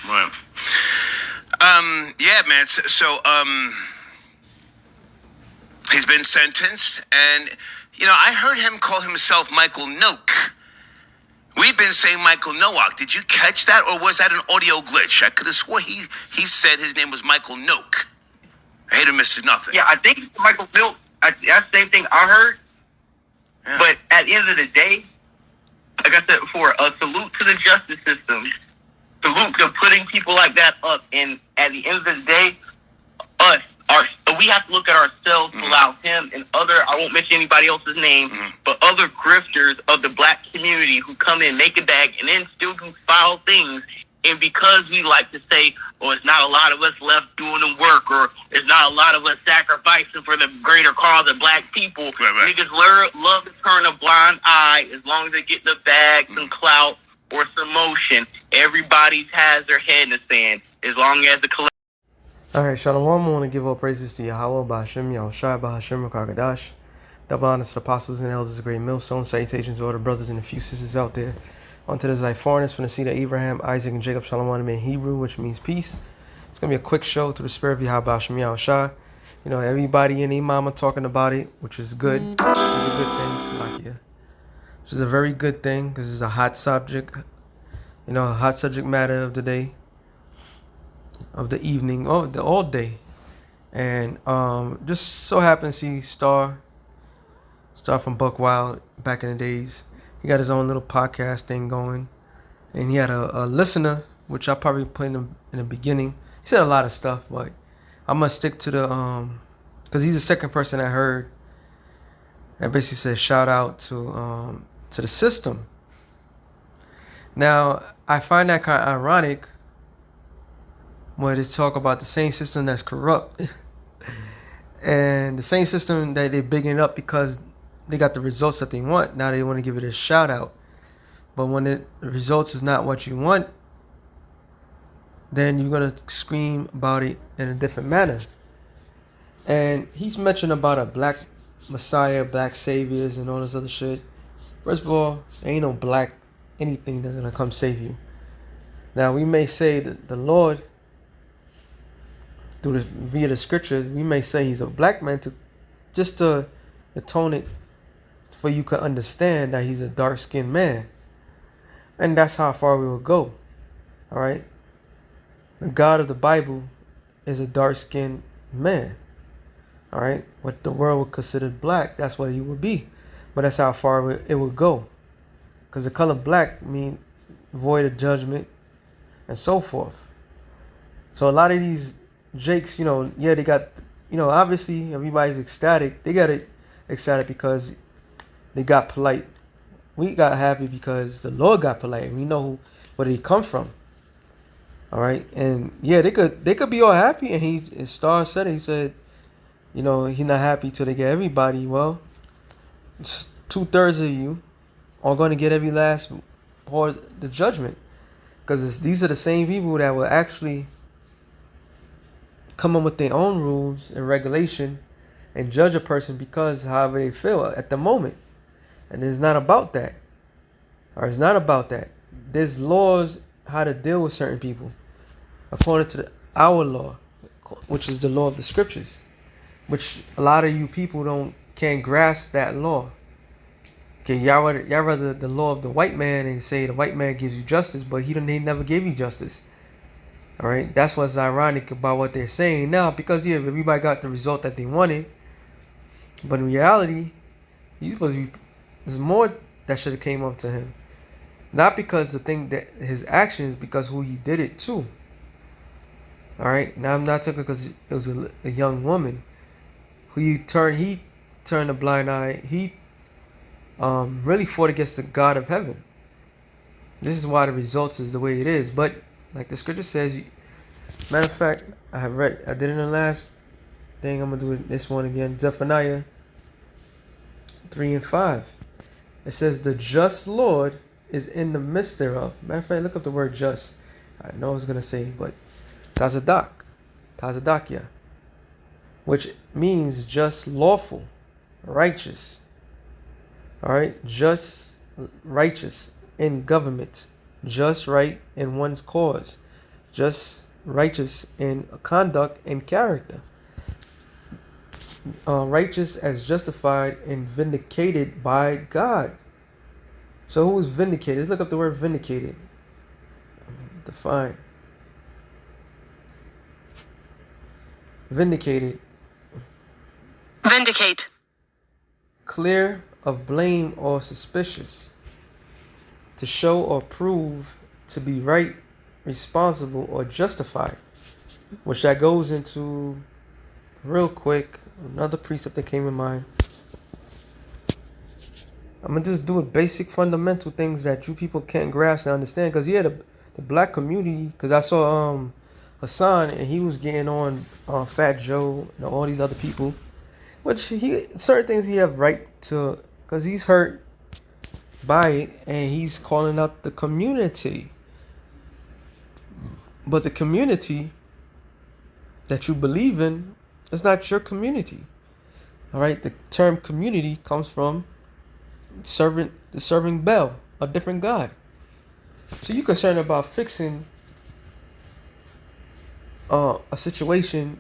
Right. Yeah, man. He's been sentenced, and I heard him call himself Michael Noak. We've been saying Michael Nowak. Did you catch that, or was that an audio glitch? I could have swore he said his name was Michael Noak. I hate him, Mr. Nothing. Yeah, I think Michael Noak. That's the same thing I heard. Yeah. But at the end of the day, like I said before, a salute to the justice system. Salute to putting people like that up. And at the end of the day, we have to look at ourselves to allow him and I won't mention anybody else's name, but other grifters of the black community who come in, make a bag, and then still do foul things. And because we like to say, it's not a lot of us left doing the work, or there's not a lot of us sacrificing for the greater cause of black people, right. Niggas love to turn a blind eye as long as they get the bag, some clout, or some motion. Everybody has their head in the sand as long as the collective. Alright, Shalom. I want to give all praises to Yahweh, Bahashem, Yahushua, Bahashem, Rakagadash. Double honors to the apostles and elders of Great Millstone. Salutations to all the brothers and a few sisters out there. Onto this like foreigners from the seed of Abraham, Isaac, and Jacob. Shalom in Hebrew, which means peace. It's going to be a quick show through the spirit of Yahweh, Bahashem, Yahushua. Everybody and their mama talking about it, which is good. It's a good thing. Which is a very good thing because it's a hot subject. A hot subject matter of the day. Of the evening, all day, and just so happened to see Star from Buck Wild back in the days. He got his own little podcast thing going, and he had a listener, which I probably put in the beginning. He said a lot of stuff, but I'm gonna stick to the because he's the second person I heard. I basically said shout out to the system. Now I find that kind of ironic. Where they talk about the same system that's corrupt and the same system that they're bigging up because they got the results that they want. Now they want to give it a shout out. But when the results is not what you want, then you're going to scream about it in a different manner. And he's mentioned about a black messiah, black saviors, and all this other shit. First of all, there ain't no black anything that's going to come save you. Now we may say that the Lord, via the scriptures, we may say he's a black man to atone it for you to understand that he's a dark-skinned man. And that's how far we will go. All right? The God of the Bible is a dark-skinned man. All right? What the world would consider black, that's what he would be. But that's how far it will go. Because the color black means void of judgment and so forth. So a lot of these Jakes, they got, obviously everybody's ecstatic. They got it ecstatic because they got polite. We got happy because the Lord got polite. We know where he come from. All right, and yeah, they could be all happy. And his Star said it. He said, he's not happy till they get everybody. Well, 2/3 of you are going to get every last or the judgment, because these are the same people that will actually come up with their own rules and regulation and judge a person because however they feel at the moment. And it's not about that. Or it's not about that. There's laws how to deal with certain people according to our law, which is the law of the scriptures, which a lot of you people can't grasp that law. Okay, y'all rather the law of the white man and say the white man gives you justice, but he never gave you justice. All right, that's what's ironic about what they're saying now, because everybody got the result that they wanted, but in reality, he's supposed to be. There's more that should have came up to him, not because the thing that his actions, because who he did it to. All right, now I'm not talking because it was a young woman who he turned a blind eye. He really fought against the God of heaven. This is why the results is the way it is, but. Like the scripture says, matter of fact, I did it in the last thing. I'm going to do this one again. Zephaniah 3:5. It says, the just Lord is in the midst thereof. Matter of fact, look up the word just. I know I was going to say, but Tazadakia, which means just, lawful, righteous. All right, just, righteous in government. Just right in one's cause. just, righteous in conduct and character. Righteous as justified and vindicated by God. So who is vindicated? Let's look up the word vindicated. Define. Vindicated. Vindicate. Clear of blame or suspicious. To show or prove to be right, responsible, or justified. Which that goes into, real quick, another precept that came in mind. I'm going to just do a basic fundamental things that you people can't grasp and understand. Because yeah, the black community, because I saw Hassan and he was getting on Fat Joe and all these other people. Which certain things he have right to, because he's hurt by it and he's calling out the community. But the community that you believe in is not your community. Alright, the term community comes from serving Bel, a different God. So you're concerned about fixing a situation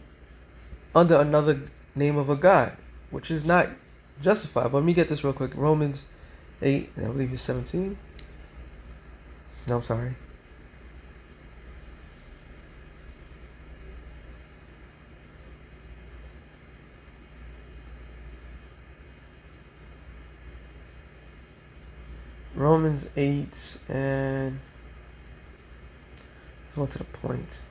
under another name of a God, which is not justified. But let me get this real quick. Romans 8, and I believe it's 17. No, I'm sorry. Romans 8 and let's go to the point.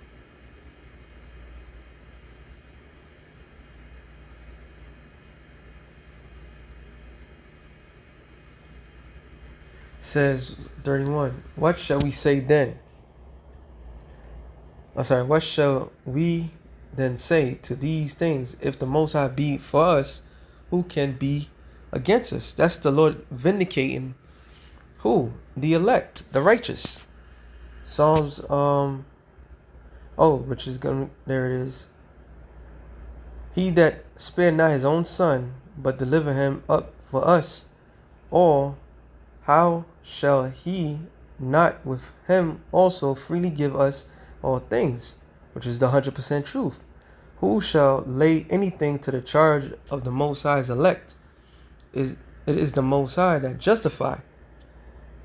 It says 31. What shall we say then? What shall we then say to these things? If the Most High be for us, who can be against us? That's the Lord vindicating who? The elect, the righteous. Psalms, which is gonna, there it is. He that spared not his own son, but delivered him up for us all, how shall he not with him also freely give us all things? Which is the 100% truth. Who shall lay anything to the charge of the Most High's elect? It is the Most High that justify.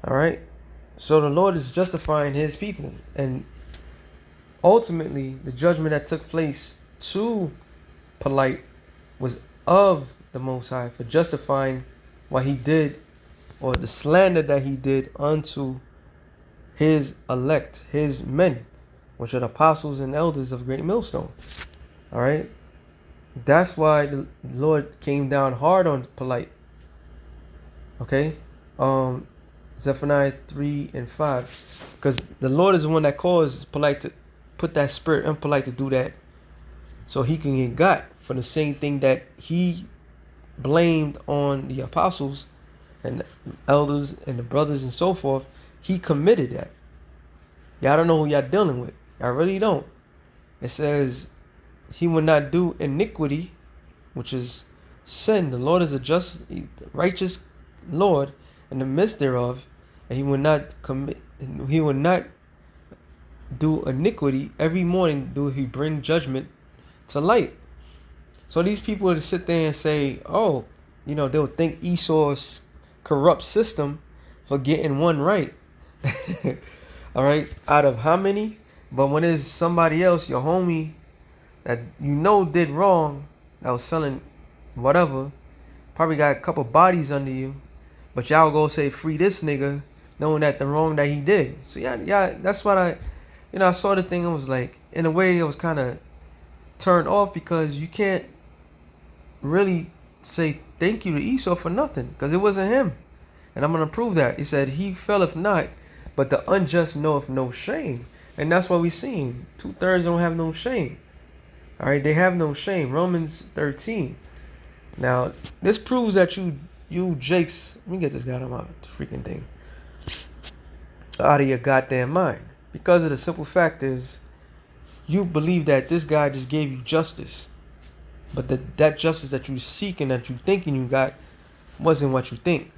Alright? So the Lord is justifying his people. And ultimately, the judgment that took place to Polite was of the Most High for justifying what he did, or the slander that he did unto his elect, his men, which are the apostles and elders of Great Millstone. Alright? That's why the Lord came down hard on Polite. Okay? Zephaniah 3 and 5. Because the Lord is the one that caused Polite to put that spirit in Polite to do that. So he can get got for the same thing that he blamed on the apostles and the elders and the brothers and so forth. He committed that. Y'all don't know who y'all dealing with. Y'all really don't. It says he will not do iniquity, which is sin. The Lord is a just, righteous Lord in the midst thereof, and he will not commit. He will not do iniquity. Every morning do he bring judgment to light. So these people would sit there and say, oh, they'll think Esau's corrupt system for getting one right. All right, out of how many? But when there's somebody else, your homie, that did wrong, that was selling whatever, probably got a couple bodies under you, but y'all go say free this nigga, knowing that the wrong that he did. So yeah, that's what I saw the thing and was like, in a way, it was kind of turned off, because you can't really say thank you to Esau for nothing, because it wasn't him. And I'm going to prove that. He said, he felleth not, but the unjust knoweth no shame. And that's what we seen. 2/3 don't have no shame. All right, they have no shame. Romans 13. Now, this proves that you Jakes, let me get this guy out of my freaking thing, out of your goddamn mind. Because of the simple fact is, you believe that this guy just gave you justice. But that justice that you seek and that you thinking you got wasn't what you think.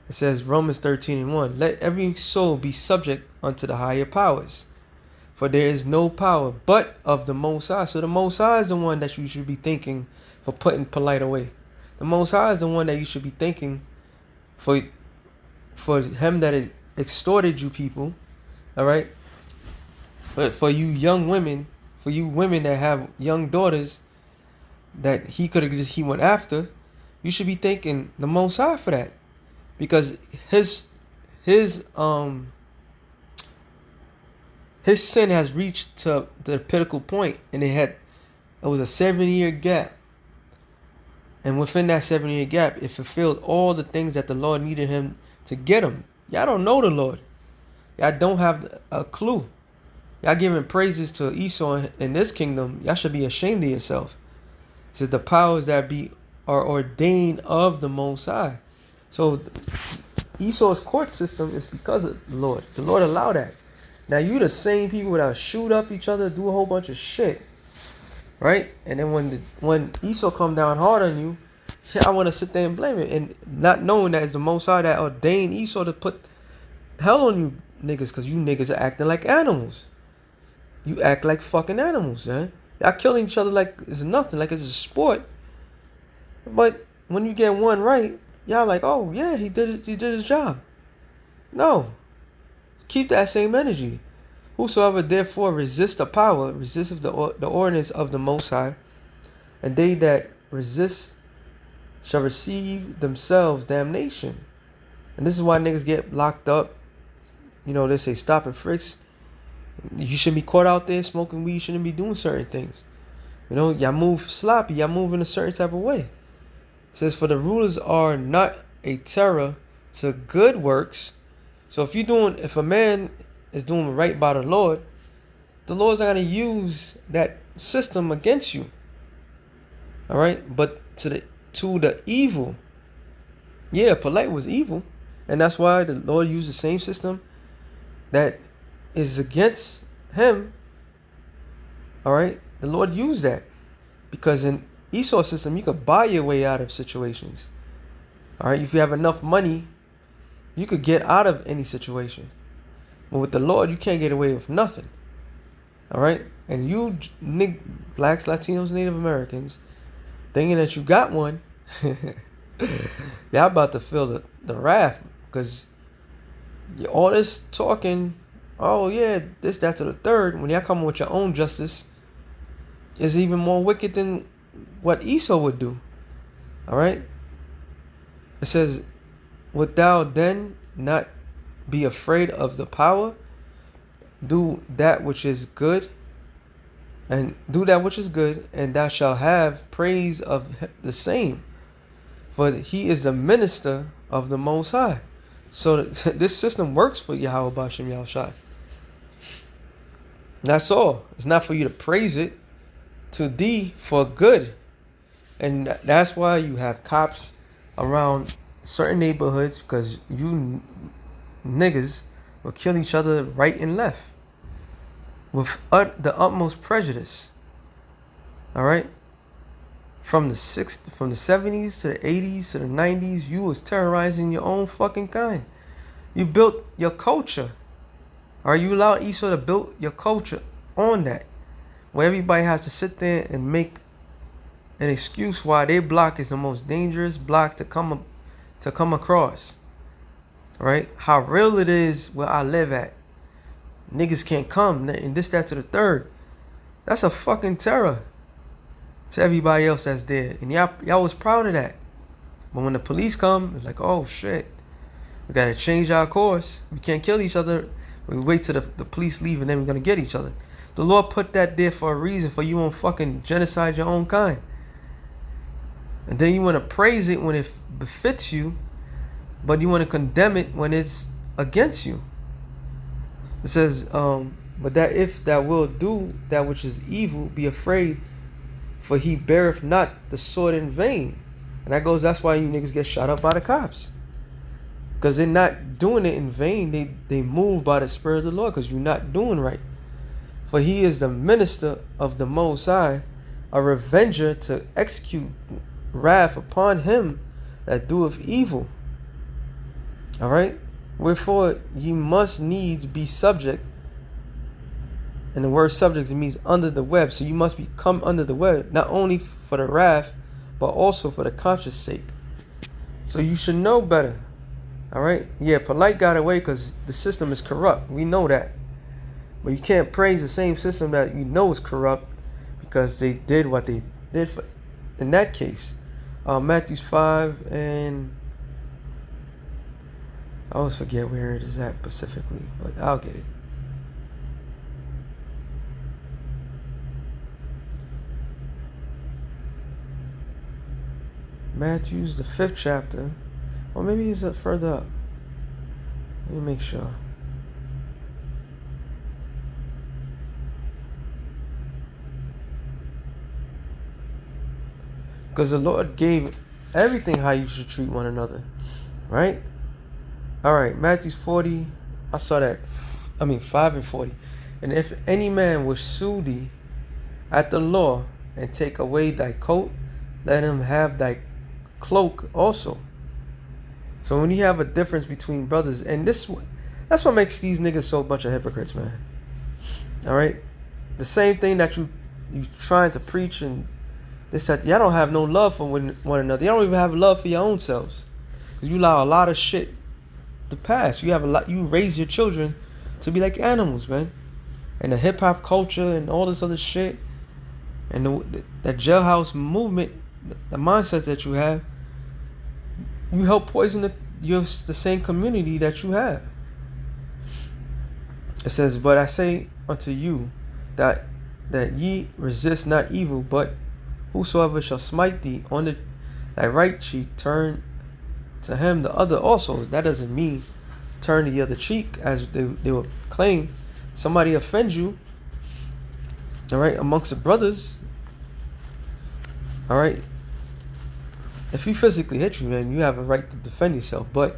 It says, Romans 13 and 1, let every soul be subject unto the higher powers. For there is no power but of the Most High. So the Most High is the one that you should be thinking for putting polite away. The Most High is the one that you should be thinking for him that has extorted you people. All right. But for you young women, for you women that have young daughters that he went after, you should be thanking the Most High for that, because his sin has reached to the pinnacle point, and it was a 7-year gap, and within that 7-year gap, it fulfilled all the things that the Lord needed him to get him. Y'all don't know the Lord. Y'all don't have a clue. Y'all giving praises to Esau in this kingdom. Y'all should be ashamed of yourself. It says the powers that be are ordained of the Most High. So Esau's court system is because of the Lord. The Lord allowed that. Now you the same people that shoot up each other, do a whole bunch of shit, right? And then when Esau come down hard on you, I want to sit there and blame it, and not knowing that it's the Most High that ordained Esau to put hell on you niggas, because you niggas are acting like animals. You act like fucking animals, man. Y'all killing each other like it's nothing, like it's a sport. But when you get one right, y'all like, oh yeah, he did his job. No. Keep that same energy. Whosoever therefore resists the power, resisteth the ordinance of the Most High, and they that resist shall receive themselves damnation. And this is why niggas get locked up. You know, they say stop and frisks. You shouldn't be caught out there smoking weed. You shouldn't be doing certain things. You know, y'all move sloppy. Y'all move in a certain type of way. It says, for the rulers are not a terror to good works. So if a man is doing right by the Lord's not going to use that system against you. All right? But to the evil. Yeah, polite was evil. And that's why the Lord used the same system that is against him. All right? The Lord used that. Because in Esau's system, you could buy your way out of situations. All right? If you have enough money, you could get out of any situation. But with the Lord, you can't get away with nothing. All right? And you blacks, Latinos, Native Americans, thinking that you got one, y'all about to feel the wrath. Because all this talking, oh yeah, this, that, to the third, when y'all come with your own justice, is even more wicked than what Esau would do. All right? It says, wilt thou then not be afraid of the power? Do that which is good, and thou shalt have praise of the same. For he is the minister of the Most High. So this system works for Yahweh Bashem Yahushai. That's all. It's not for you to praise it, to thee for good. And that's why you have cops around certain neighborhoods, because you niggas will kill each other right and left with the utmost prejudice. All right? From the 70s to the 80s to the 90s, you was terrorizing your own fucking kind. You built your culture. Or you allowed Esau to build your culture on that, where everybody has to sit there and make an excuse why their block is the most dangerous block to come across. Right? How real it is where I live at. Niggas can't come, and this, that, to the third. That's a fucking terror to everybody else that's there. And y'all was proud of that. But when the police come, it's like, oh shit, we gotta change our course. We can't kill each other. We wait till the police leave, and then we're gonna get each other. The Lord put that there for a reason, for you won't fucking genocide your own kind. And then you want to praise it when it befits you, but you want to condemn it when it's against you. It says, but that if thou wilt do that which is evil, be afraid, for he beareth not the sword in vain. And that's why you niggas get shot up by the cops. Because they're not doing it in vain. They move by the Spirit of the Lord, because you're not doing right. For he is the minister of the Most High, a revenger to execute wrath upon him that doeth evil. All right? Wherefore ye must needs be subject And the word subjects, it means under the web. So you must become under the web, not only for the wrath, but also for the conscience sake. So you should know better. All right? Yeah, polite got away because the system is corrupt. We know that. But you can't praise the same system that you know is corrupt because they did what they did for, in that case. Matthew 5 and I always forget where it is at specifically, but I'll get it. Matthew's the 5th chapter, or maybe he's further up. Let me make sure. Because the Lord gave everything how you should treat one another, right? All right, Matthew 40. I saw that. 5 and 40. And if any man will sue thee at the law and take away thy coat, let him have thy cloak also. So when you have a difference between brothers, and that's what makes these niggas so bunch of hypocrites, man. All right, the same thing that you trying to preach and this that y'all don't have no love for one another. Y'all don't even have love for your own selves, because you allow a lot of shit to pass. You have a lot. You raise your children to be like animals, man. And the hip hop culture and all this other shit, and that jailhouse movement, the mindset that you have, you help poison the same community that you have. It says, but I say unto you that ye resist not evil, but whosoever shall smite thee on thy right cheek, turn to him the other also. That doesn't mean turn the other cheek, as they will claim. Somebody offends you, all right, amongst the brothers, all right, if he physically hit you, then you have a right to defend yourself. But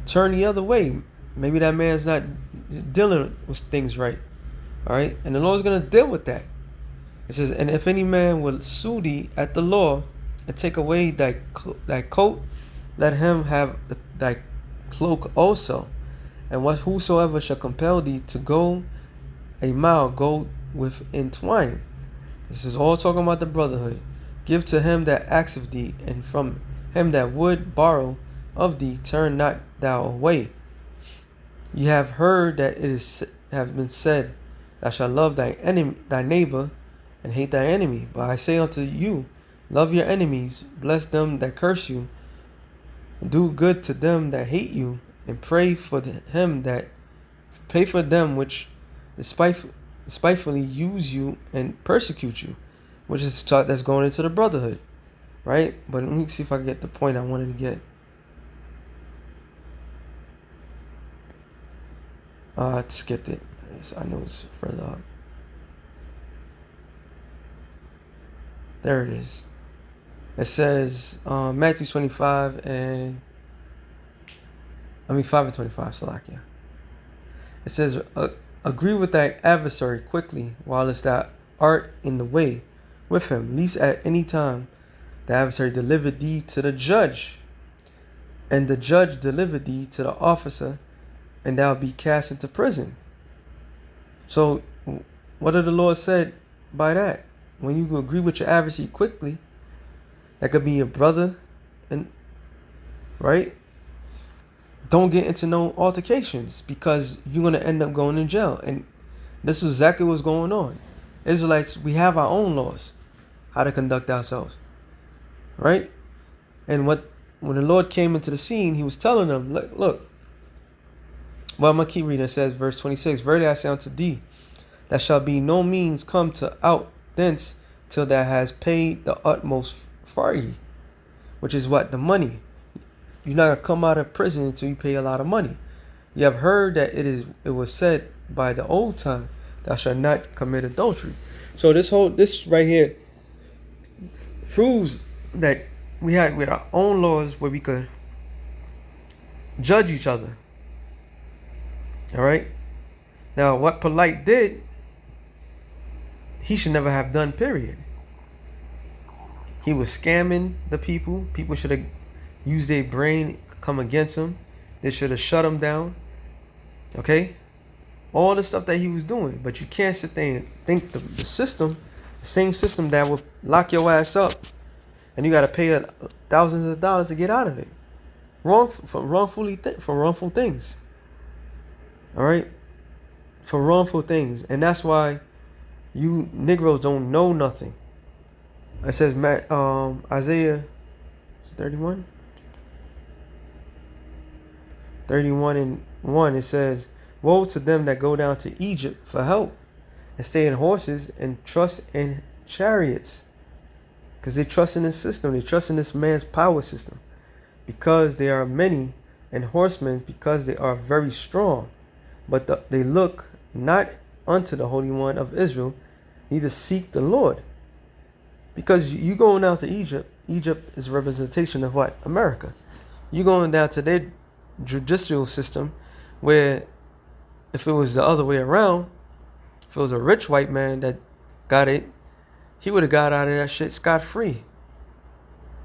turn the other way. Maybe that man's not dealing with things right, all right, and the Lord's going to deal with that. It says, and if any man will sue thee at the law and take away thy coat, let him have thy cloak also. And whosoever shall compel thee to go a mile, go with entwine. This is all talking about the brotherhood. Give to him that asketh thee, and from him that would borrow of thee, turn not thou away. Ye have heard that have been said, thou shalt love thy neighbor, and hate thy enemy. But I say unto you, love your enemies, bless them that curse you, do good to them that hate you, and pray for them which despitefully use you and persecute you. Which is that's going into the brotherhood, right? But let me see if I can get the point I wanted to get. I skipped it. I know it's further up. There it is. It says Matthew 25 and 5 and 25. Salakia. It says, agree with thy adversary quickly, whilst thou art in the way with him, lest at any time the adversary deliver thee to the judge, and the judge deliver thee to the officer, and thou be cast into prison. So what did the Lord said by that? When you agree with your adversary quickly, that could be your brother, and right? Don't get into no altercations, because you're going to end up going in jail. And this is exactly what's going on. Israelites, we have our own laws, how to conduct ourselves, right? And when the Lord came into the scene, he was telling them, look. Well, I'm going to keep reading. It says, verse 26, verily I say unto thee, that shall be no means come to out thence till thou hast paid the utmost farthing, which is what? The money. You're not going to come out of prison until you pay a lot of money. You have heard that it was said by the old time, thou shalt not commit adultery. So this right here proves that we had with our own laws where we could judge each other. All right. Now, what Polite did, he should never have done, period. He was scamming the people. People should have used their brain, come against him. They should have shut him down. Okay? all the stuff that he was doing. But you can't sit there and think the system, the same system that would lock your ass up, and you got to pay thousands of dollars to get out of it. For wrongful things. All right, for wrongful things, and that's why you Negroes don't know nothing. It says Isaiah 31. 31:1, it says, "Woe to them that go down to Egypt for help, and stay in horses and trust in chariots," because they trust in this system. They trust in this man's power system, because they are many, and horsemen because they are very strong. But they look not unto the Holy One of Israel, neither seek the Lord. Because you going down to Egypt. Egypt is a representation of what? America. You going down to their judicial system, where if it was the other way around, if it was a rich white man that got it, he would have got out of that shit scot-free.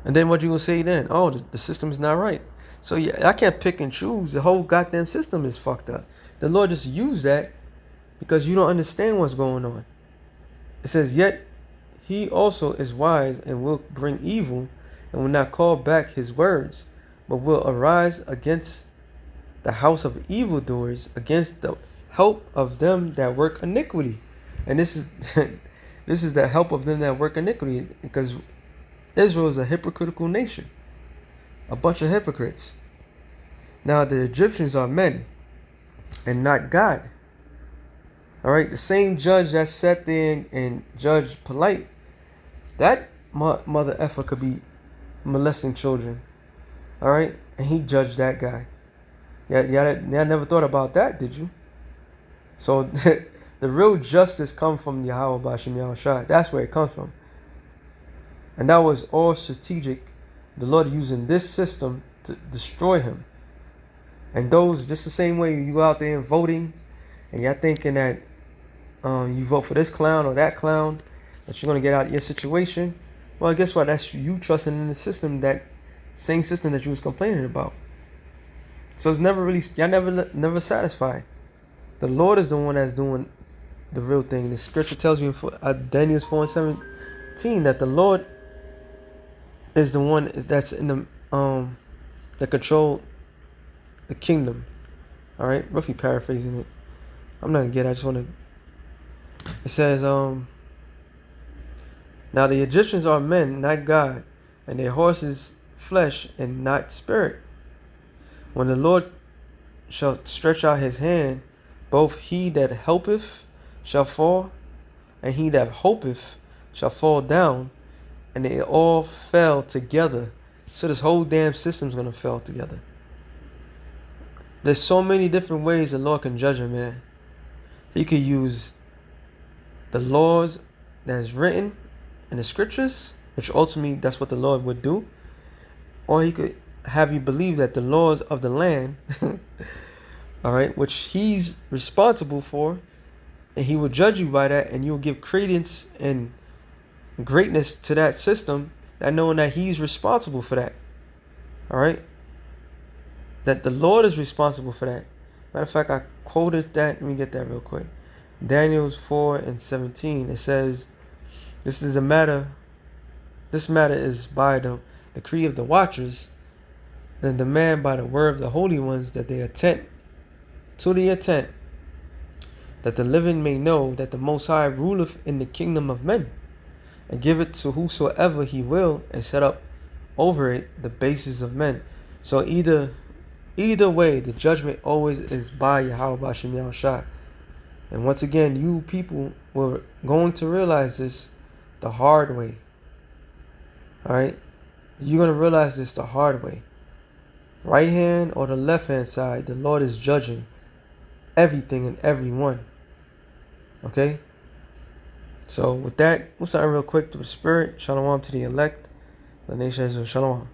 And then what you gonna say then? Oh, the system is not right. So yeah, I can't pick and choose. The whole goddamn system is fucked up. The Lord just used that because you don't understand what's going on. It says, "Yet he also is wise and will bring evil, and will not call back his words, but will arise against the house of evildoers, against the help of them that work iniquity." And this is this is the help of them that work iniquity, because Israel is a hypocritical nation, a bunch of hypocrites. Now the Egyptians are men and not God. All right, the same judge that sat there and judged polite, that mother effer could be molesting children. All right, and he judged that guy. Yeah, never thought about that, did you? So the real justice comes from Yahweh Bashim Yahushua. That's where it comes from. And that was all strategic. The Lord using this system to destroy him. And those, just the same way you go out there and voting, and you're thinking that you vote for this clown or that clown, that you're going to get out of your situation. Well, guess what? That's you trusting in the system, that same system that you was complaining about. So it's never really, y'all never satisfied. The Lord is the one that's doing the real thing. The scripture tells you in Daniel 4:17 that the Lord is the one that's in the that control the kingdom. All right, roughly paraphrasing it. I'm not gonna get it. I just want to. It says, "Now the Egyptians are men, not God, and their horses flesh and not spirit. When the Lord shall stretch out his hand, both he that helpeth shall fall, and he that hopeth shall fall down, and they all fell together." So this whole damn system's gonna fall together. There's so many different ways the Lord can judge a man. He could use the laws that's written in the scriptures, which ultimately that's what the Lord would do. Or he could have you believe that the laws of the land, all right, which he's responsible for, and he will judge you by that, and you'll give credence and greatness to that system, that knowing that he's responsible for that. All right? That the Lord is responsible for that. Matter of fact, I quoted that. Let me get that real quick. Daniel 4:17. It says, this matter is by the decree of the watchers, and demand by the word of the holy ones, that they attend to the intent, that the living may know that the Most High ruleth in the kingdom of men, and give it to whosoever he will, and set up over it the bases of men. So either way, the judgment always is by Yahweh Bashim Yahushua. And once again, you people were going to realize this the hard way. All right? You're going to realize this the hard way. Right hand or the left hand side, the Lord is judging everything and everyone. Okay? So with that, we'll start real quick to the spirit. Shalom to the elect. The nation is Shalom.